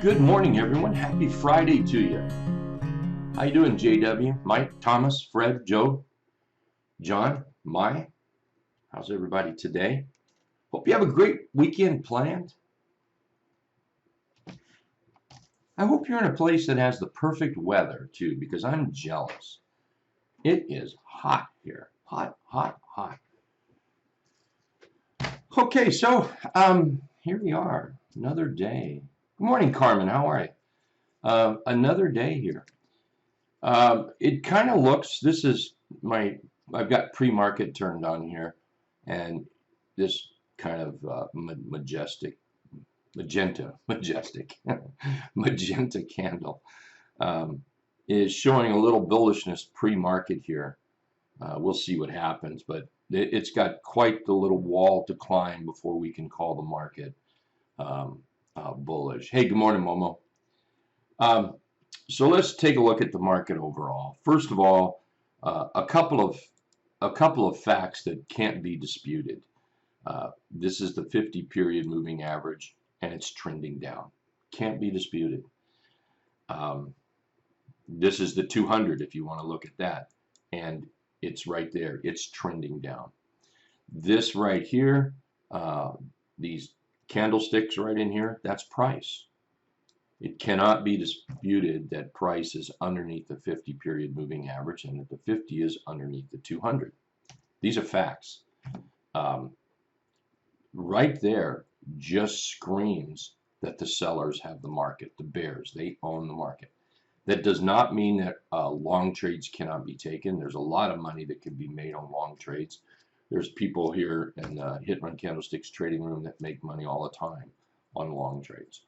Good morning, everyone. Happy Friday to you. How you doing, JW, Mike, Thomas, Fred, Joe, John, Mai? How's everybody today? Hope you have a great weekend planned. I hope you're in a place that has the perfect weather, too, because I'm jealous. It is hot here. Hot, hot, hot. Okay, so here we are. Another day. Good morning, Carmen. How are you? Another day here. It kind of looks, this is I've got pre-market turned on here, and this kind of magenta candle is showing a little bullishness pre-market here. We'll see what happens, but it's got quite the little wall to climb before we can call the market bullish. Hey, good morning, Momo. So let's take a look at the market overall. First of all, a couple of facts that can't be disputed. This is the 50-period moving average, and it's trending down. Can't be disputed. This is the 200, if you want to look at that, and it's right there. It's trending down. This right here, these candlesticks right in here, that's price. It cannot be disputed that price is underneath the 50-period moving average and that the 50 is underneath the 200. These are facts. Right there just screams that the sellers have the market, the bears. They own the market. That does not mean that long trades cannot be taken. There's a lot of money that can be made on long trades. There's people here in the Hit Run Candlesticks trading room that make money all the time on long trades.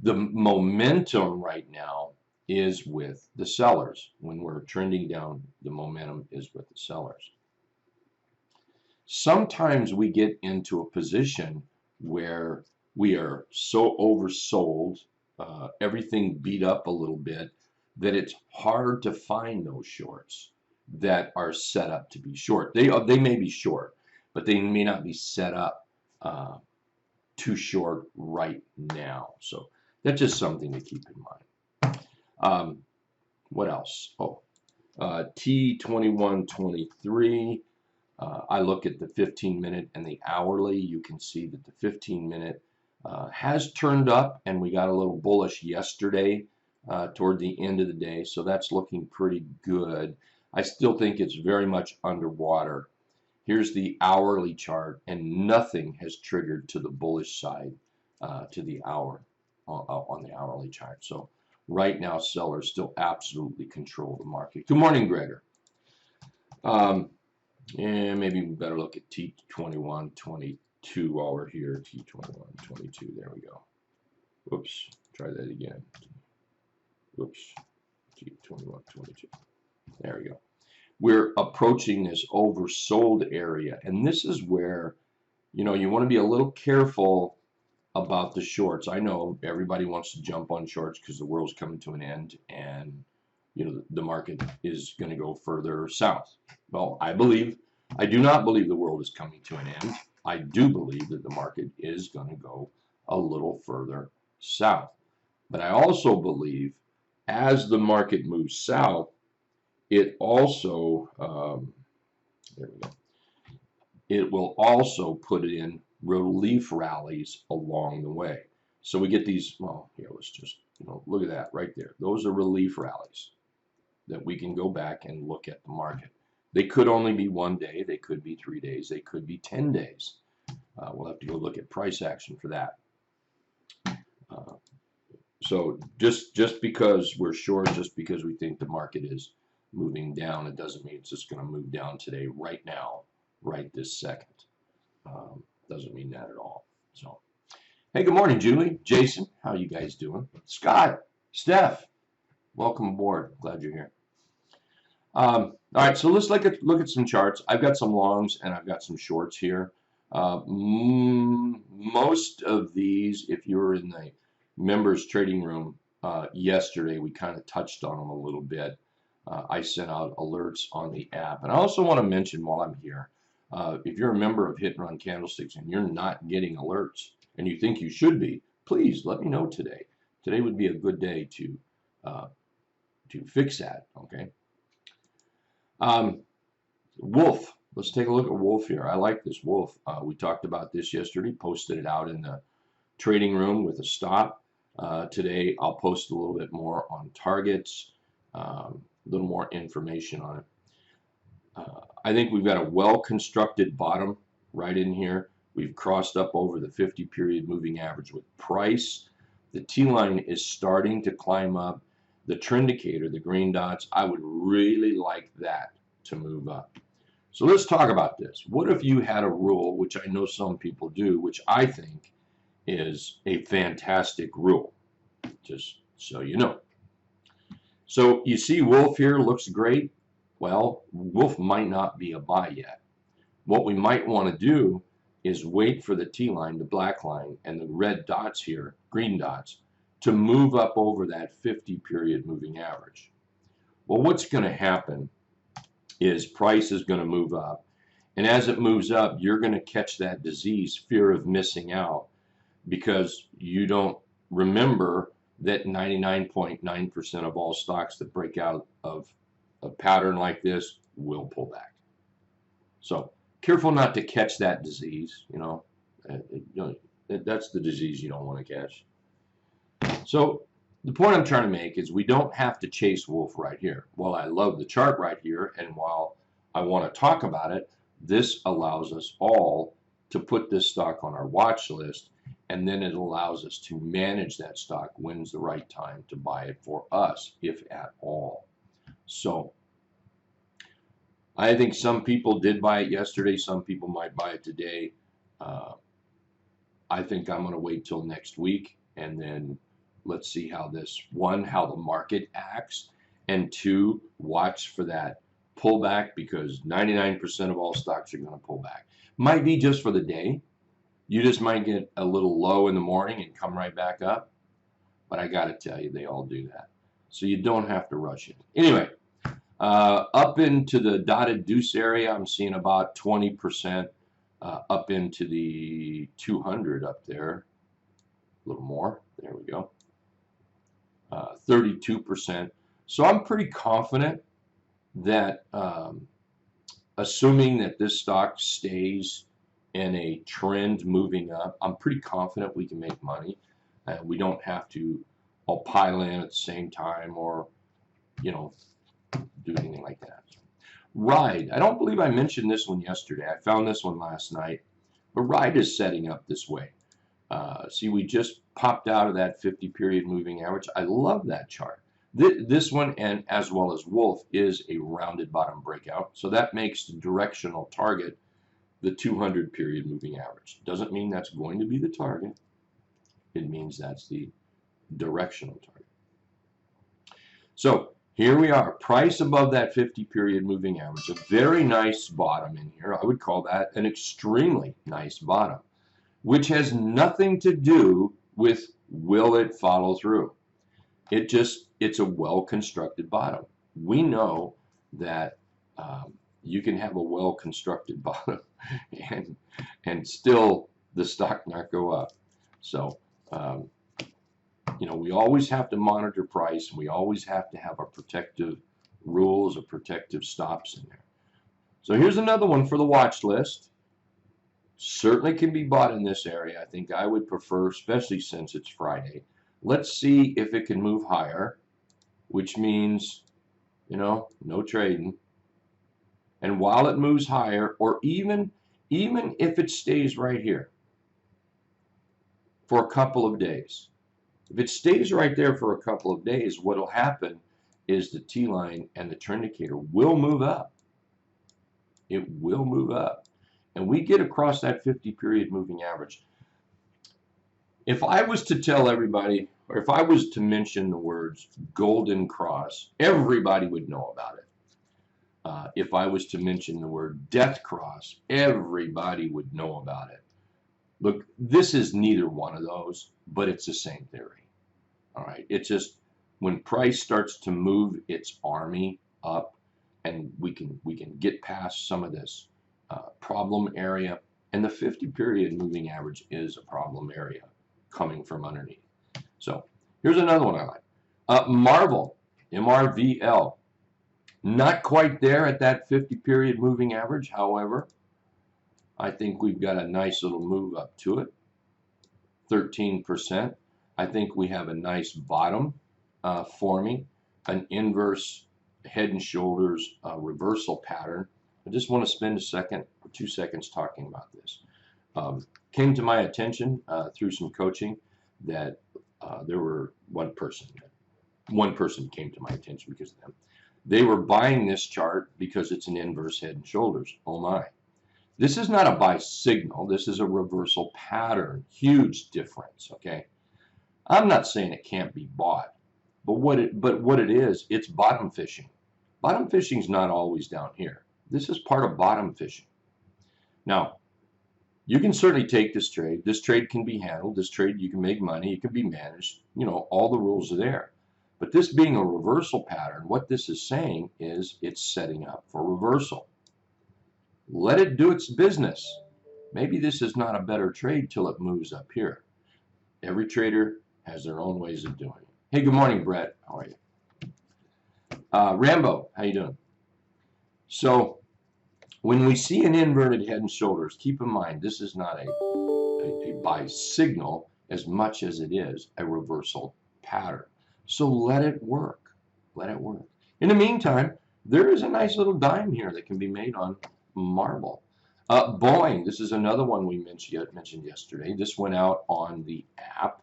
The momentum right now is with the sellers. When we're trending down, the momentum is with the sellers. Sometimes we get into a position where we are so oversold, everything beat up a little bit, that it's hard to find those shorts that are set up to be short. They may be short, but they may not be set up too short right now. So that's just something to keep in mind. What else? Oh, T2123. I look at the 15-minute and the hourly. You can see that the 15-minute has turned up, and we got a little bullish yesterday toward the end of the day. So that's looking pretty good. I still think it's very much underwater. Here's the hourly chart, and nothing has triggered to the bullish side to the hour. On the hourly chart. So right now, sellers still absolutely control the market. Good morning, Gregor. And maybe we better look at T2122 while we're here. T2122. There we go. Whoops. Try that again. Whoops. T2122. There we go. We're approaching this oversold area, and this is where, you want to be a little careful about the shorts. I know everybody wants to jump on shorts because the world's coming to an end, and the market is going to go further south. Well, I do not believe the world is coming to an end. I do believe that the market is going to go a little further south. But I also believe as the market moves south, it also there we go. It will also put in relief rallies along the way. So we get these, well, here, let's just, look at that right there. Those are relief rallies that we can go back and look at the market. They could only be 1 day. They could be 3 days. They could be 10 days. We'll have to go look at price action for that. So just because we're short, just because we think the market is moving down, it doesn't mean it's just going to move down today, right now, right this second. Doesn't mean that at all. So, hey, good morning, Julie, Jason. How you guys doing? Scott, Steph, welcome aboard. Glad you're here. All right, so let's look at some charts. I've got some longs and I've got some shorts here. Most of these, if you were in the members trading room yesterday, we kind of touched on them a little bit. I sent out alerts on the app, and I also want to mention while I'm here. If you're a member of Hit and Run Candlesticks and you're not getting alerts, and you think you should be, please let me know today. Today would be a good day uh, to fix that. Okay. Um, Wolf. Let's take a look at Wolf here. I like this Wolf. We talked about this yesterday. Posted it out in the trading room with a stop. Today I'll post a little bit more on targets, a little more information on it. I think we've got a well-constructed bottom right in here. We've crossed up over the 50-period moving average with price. The T-line is starting to climb up. The Trendicator, the green dots, I would really like that to move up. So let's talk about this. What if you had a rule, which I know some people do, which I think is a fantastic rule, just so you know. So you see Wolf here looks great. Well, Wolf might not be a buy yet. What we might want to do is wait for the T line, the black line, and the red dots here, green dots, to move up over that 50-period moving average. Well, what's going to happen is price is going to move up. And as it moves up, you're going to catch that disease, fear of missing out, because you don't remember that 99.9% of all stocks that break out of a pattern like this will pull back. So careful not to catch that disease. That's the disease you don't want to catch. So the point I'm trying to make is we don't have to chase Wolf right here. While I love the chart right here, and while I want to talk about it, this allows us all to put this stock on our watch list, and then it allows us to manage that stock. When's the right time to buy it for us, if at all? So I think some people did buy it yesterday. Some people might buy it today. I think I'm going to wait till next week, and then let's see how this, one, how the market acts, and two, watch for that pullback, because 99% of all stocks are going to pull back. Might be just for the day. You just might get a little low in the morning and come right back up. But I got to tell you, they all do that. So you don't have to rush it. Anyway, up into the dotted deuce area, I'm seeing about 20% up into the 200 up there. A little more. There we go. 32%. So I'm pretty confident that assuming that this stock stays in a trend moving up, I'm pretty confident we can make money. We don't have to all pile in at the same time, or do anything like that. Ride. I don't believe I mentioned this one yesterday. I found this one last night. But Ride is setting up this way. See, we just popped out of that 50-period moving average. I love that chart. This one, and as well as Wolf, is a rounded bottom breakout. So that makes the directional target the 200-period moving average. Doesn't mean that's going to be the target. It means that's the directional target. So here we are, price above that 50-period moving average. A very nice bottom in here. I would call that an extremely nice bottom, which has nothing to do with will it follow through. It's a well-constructed bottom. We know that you can have a well-constructed bottom and still the stock not go up. So we always have to monitor price, and we always have to have our protective rules or protective stops in there. So here's another one for the watch list. Certainly can be bought in this area. I think I would prefer, especially since it's Friday. Let's see if it can move higher, which means, no trading. And while it moves higher, or even if it stays right here for a couple of days, if it stays right there for a couple of days, what will happen is the T-line and the Trendicator will move up. It will move up. And we get across that 50-period moving average. If I was to tell everybody, or if I was to mention the words golden cross, everybody would know about it. If I was to mention the word death cross, everybody would know about it. Look, this is neither one of those, but it's the same theory. All right, it's just when price starts to move its army up, and we can get past some of this problem area, and the 50-period moving average is a problem area coming from underneath. So here's another one I like. Marvel, MRVL. Not quite there at that 50-period moving average. However, I think we've got a nice little move up to it. 13%. I think we have a nice bottom forming, an inverse head and shoulders reversal pattern. I just want to spend a second or 2 seconds talking about this. Came to my attention through some coaching that there were one person came to my attention because of them. They were buying this chart because it's an inverse head and shoulders. Oh my. This is not a buy signal. This is a reversal pattern. Huge difference, okay? I'm not saying it can't be bought, but what it is, it's bottom fishing. Bottom fishing is not always down here. This is part of bottom fishing. Now, you can certainly take this trade. This trade can be handled. This trade, you can make money. It can be managed. You know, all the rules are there. But this being a reversal pattern, what this is saying is it's setting up for reversal. Let it do its business. Maybe this is not a better trade till it moves up here. Every trader has their own ways of doing it. Hey, good morning, Brett. How are you? Rambo, how you doing? So when we see an inverted head and shoulders, keep in mind this is not a buy signal as much as it is a reversal pattern. So let it work. Let it work. In the meantime, there is a nice little dime here that can be made on Marvel. Boeing, this is another one we mentioned yesterday. This went out on the app,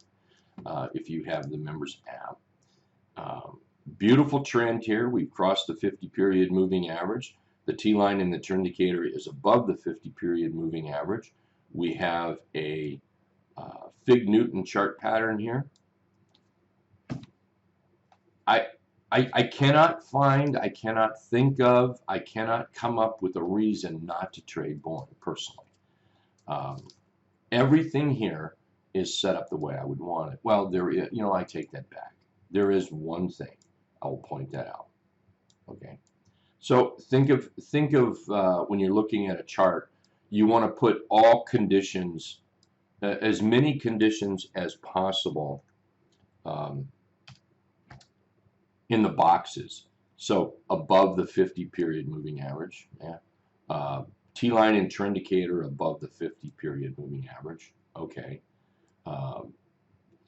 if you have the members app. Beautiful trend here. We've crossed the 50-period moving average. The T-line in the Trendicator is above the 50-period moving average. We have a Fig Newton chart pattern here. I cannot find, I cannot think of, I cannot come up with a reason not to trade Boeing personally. Everything here is set up the way I would want it. Well, there is, you know, I take that back. There is one thing. I will point that out. Okay. So think of when you're looking at a chart, you want to put all conditions, as many conditions as possible in the boxes. So above the 50-period moving average, yeah. T-line and Trendicator above the 50-period moving average. Okay.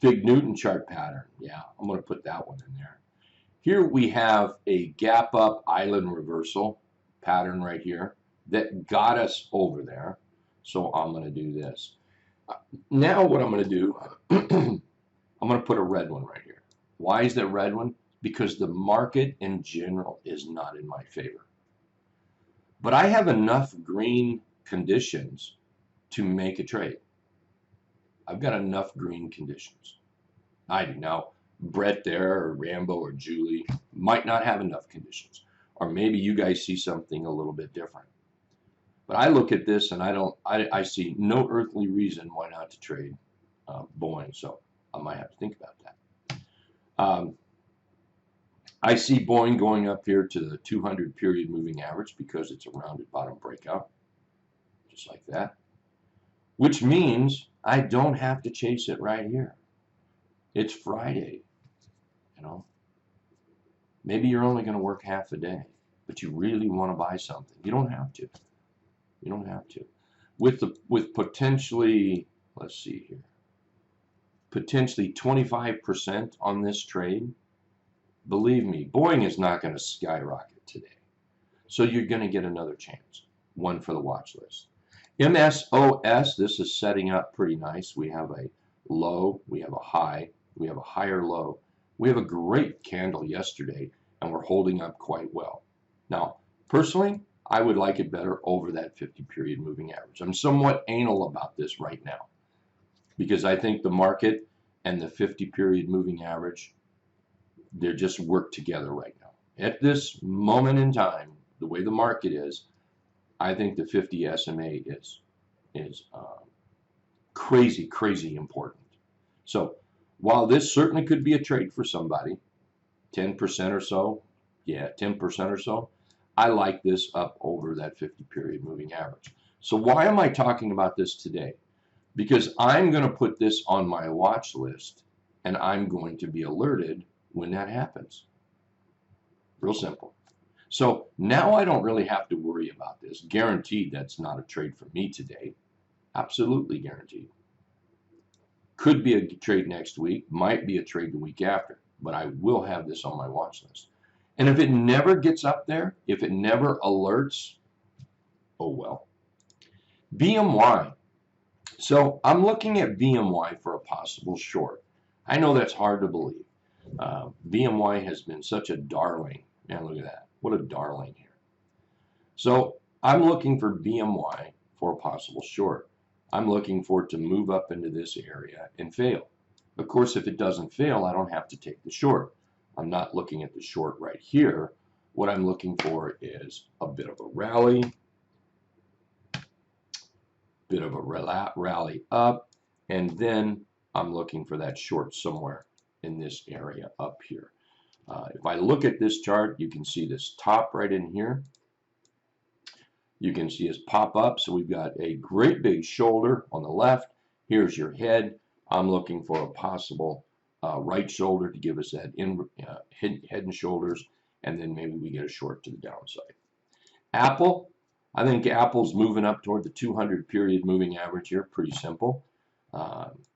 Fig Newton chart pattern. Yeah, I'm going to put that one in there. Here we have a gap up island reversal pattern right here that got us over there. So I'm going to do this. Now what I'm going to do, I'm going to put a red one right here. Why is that red one? Because the market in general is not in my favor. But I have enough green conditions to make a trade. I've got enough green conditions. I do. Now, Brett there or Rambo or Julie might not have enough conditions. Or maybe you guys see something a little bit different. But I look at this and I see no earthly reason why not to trade Boeing. So I might have to think about that. I see Boeing going up here to the 200-period moving average because it's a rounded bottom breakout, just like that, which means I don't have to chase it right here. It's Friday, you know. Maybe you're only going to work half a day, but you really want to buy something. You don't have to. You don't have to. With potentially, let's see here, potentially 25% on this trade. Believe me, Boeing is not going to skyrocket today. So you're going to get another chance. One for the watch list. MSOS, this is setting up pretty nice. We have a low, we have a high, we have a higher low. We have a great candle yesterday, and we're holding up quite well. Now, personally, I would like it better over that 50-period moving average. I'm somewhat anal about this right now because I think the market and the 50-period moving average, they're just work together right now. At this moment in time, the way the market is, I think the 50 SMA is crazy, crazy important. So while this certainly could be a trade for somebody, 10% or so, yeah, 10% or so, I like this up over that 50-period moving average. So why am I talking about this today? because I'm going to put this on my watch list and I'm going to be alerted when that happens. Real simple. So now I don't really have to worry about this. Guaranteed that's not a trade for me today. Absolutely guaranteed. Could be a trade next week, might be a trade the week after, but I will have this on my watch list. And if it never gets up there, if it never alerts, oh well. BMY. So I'm looking at BMY for a possible short. I know that's hard to believe. BMY has been such a darling. Man, look at that. What a darling here. So I'm looking for BMY for a possible short. I'm looking for it to move up into this area and fail. Of course, if it doesn't fail, I don't have to take the short. I'm not looking at the short right here. What I'm looking for is a bit of a rally, rally up, and then I'm looking for that short somewhere in this area up here. If I look at this chart, you can see this top right in here. You can see us pop up. So we've got a great big shoulder on the left. Here's your head. I'm looking for a possible right shoulder to give us that head and shoulders, and then maybe we get a short to the downside. Apple, I think Apple's moving up toward the 200 period moving average here. Pretty simple.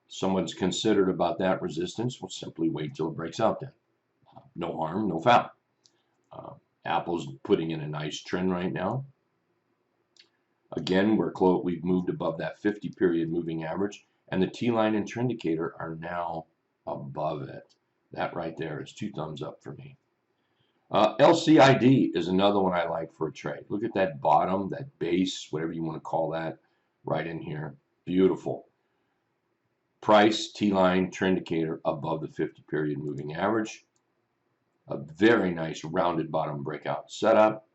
Someone's considered about that resistance. We'll simply wait till it breaks out then. No harm, no foul. Apple's putting in a nice trend right now. Again, we've moved above that 50 period moving average, and the T-line and Trendicator are now above it. That right there is 2 thumbs up for me. LCID is another one I like for a trade. Look at that bottom, that base, whatever you want to call that, right in here. Beautiful. Price, T-line, Trendicator above the 50 period moving average. A very nice rounded bottom breakout setup,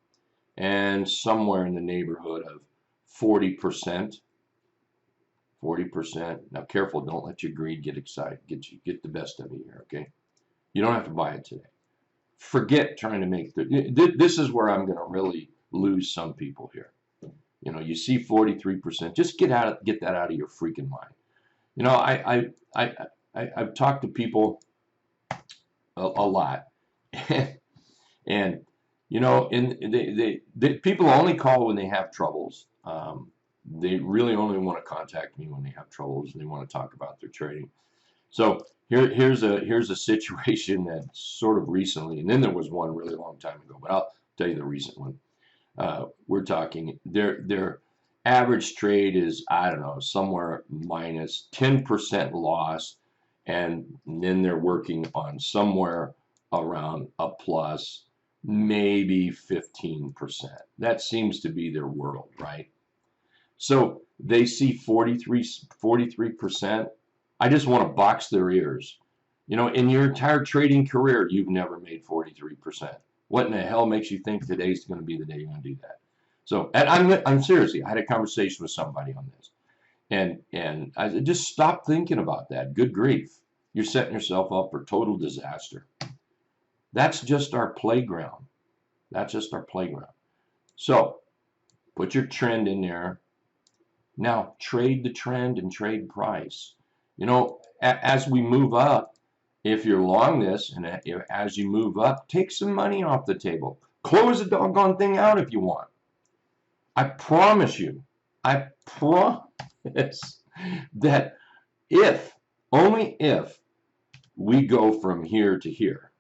and somewhere in the neighborhood of 40%. 40%. Now careful, don't let your greed get excited. Get the best of you here, okay? You don't have to buy it today. Forget trying to make this is where I'm going to really lose some people here. You know, you see 43%. Just get that out of your freaking mind. You know, I've talked to people a lot, and you know, they people only call when they have troubles. They really only want to contact me when they have troubles and they want to talk about their trading. So here's a situation that sort of recently, and then there was one really long time ago, but I'll tell you the recent one. We're talking their average trade is, I don't know, somewhere minus 10% loss, and then they're working on somewhere around a plus maybe 15%. That seems to be their world, right? So they see 43%. I just want to box their ears. You know, in your entire trading career, you've never made 43%. What in the hell makes you think today's going to be the day you're going to do that? So, and I'm seriously, I had a conversation with somebody on this, and I just stop thinking about that. Good grief, you're setting yourself up for total disaster. That's just our playground. That's just our playground. So, put your trend in there. Now, trade the trend and trade price. You know, as we move up, if you're long this, and as you move up, take some money off the table. Close the doggone thing out if you want. I promise you, I promise that only if we go from here to here,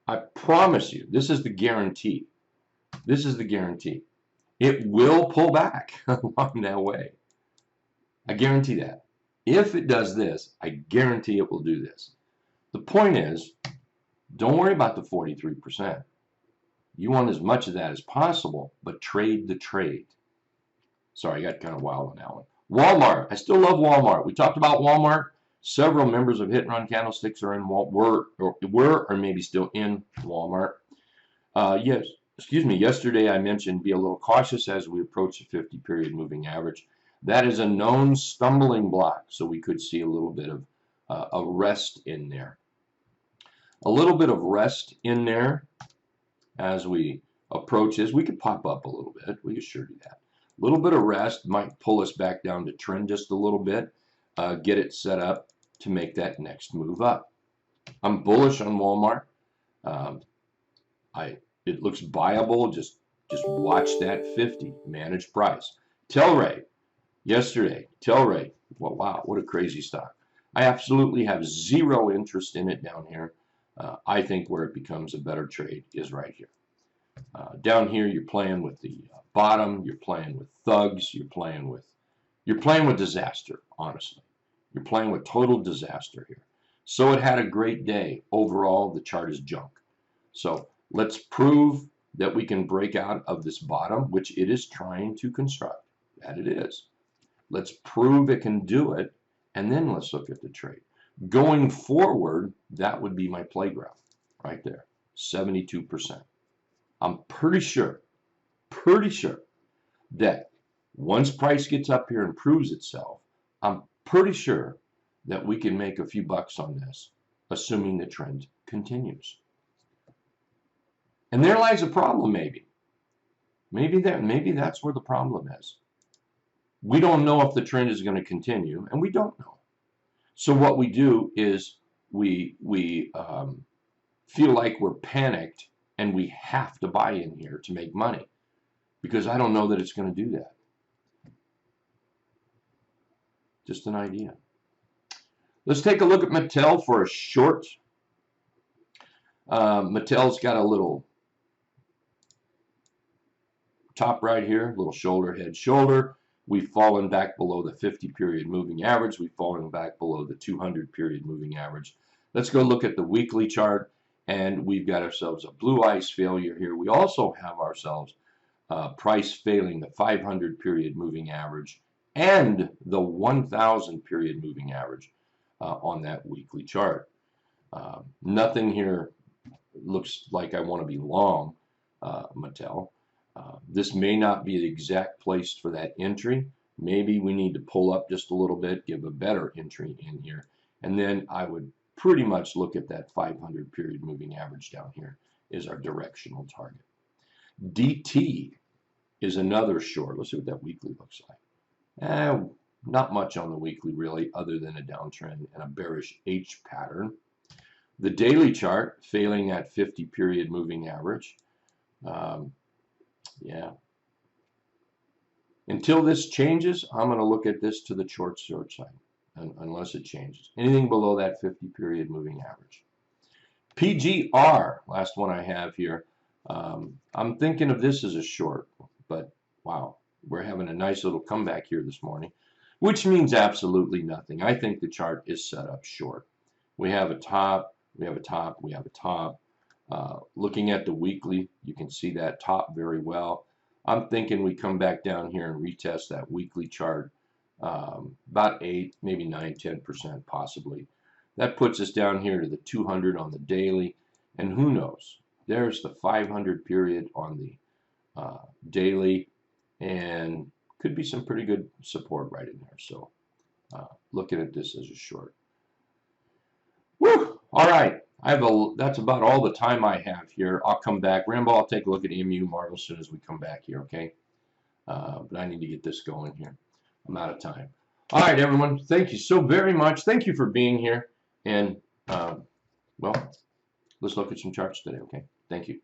I promise you, this is the guarantee. This is the guarantee. It will pull back along that way. I guarantee that. If it does this, I guarantee it will do this. The point is, don't worry about the 43%. You want as much of that as possible, but trade the trade. Sorry, I got kind of wild on that one. Walmart. I still love Walmart. We talked about Walmart. Several members of Hit and Run Candlesticks are in were or maybe still in Walmart. Yesterday I mentioned be a little cautious as we approach the 50 period moving average. That is a known stumbling block, so we could see a little bit of a rest in there. A little bit of rest in there as we approach this. We could pop up a little bit. We could sure do that. A little bit of rest might pull us back down to trend just a little bit. get it set up to make that next move up. I'm bullish on Walmart. Um, it looks buyable. Just watch that 50 managed price. Telray yesterday. Telray. Well, wow, what a crazy stock. I absolutely have zero interest in it down here. I think where it becomes a better trade is right here. Down here, you're playing with the bottom. You're playing with thugs. You're playing with disaster. Honestly, you're playing with total disaster here. So it had a great day. Overall, the chart is junk. So let's prove that we can break out of this bottom, which it is trying to construct. That it is. Let's prove it can do it, and then let's look at the trade. Going forward, that would be my playground right there, 72%. I'm pretty sure that once price gets up here and proves itself, I'm pretty sure that we can make a few bucks on this, assuming the trend continues. And there lies a problem, maybe. Maybe that's where the problem is. We don't know if the trend is going to continue, and we don't know. So what we do is we feel like we're panicked, and we have to buy in here to make money, because I don't know that it's going to do that. Just an idea. Let's take a look at Mattel for a short. Mattel's got a little top right here, little shoulder, head, shoulder. We've fallen back below the 50-period moving average. We've fallen back below the 200-period moving average. Let's go look at the weekly chart, and we've got ourselves a blue ice failure here. We also have ourselves price failing the 500-period moving average and the 1,000-period moving average on that weekly chart. Nothing here looks like I want to be long Mattel. This may not be the exact place for that entry. Maybe we need to pull up just a little bit, give a better entry in here. And then I would pretty much look at that 500-period moving average down here is our directional target. DT is another short. Let's see what that weekly looks like. Not much on the weekly, really, other than a downtrend and a bearish H pattern. The daily chart failing that 50-period moving average. Yeah. Until this changes, I'm going to look at this to the short side, unless it changes. Anything below that 50-period moving average. PGR, last one I have here. I'm thinking of this as a short, but wow, we're having a nice little comeback here this morning, which means absolutely nothing. I think the chart is set up short. We have a top, we have a top, we have a top. Looking at the weekly, you can see that top very well. I'm thinking we come back down here and retest that weekly chart about 8, maybe 9, 10% possibly. That puts us down here to the 200 on the daily, and who knows? There's the 500 period on the daily, and could be some pretty good support right in there. So looking at this as a short. Woo! All right. That's about all the time I have here. I'll come back. Rambo, I'll take a look at EMU Marvel as soon as we come back here, okay? But I need to get this going here. I'm out of time. All right, everyone. Thank you so very much. Thank you for being here. And, well, let's look at some charts today, okay? Thank you.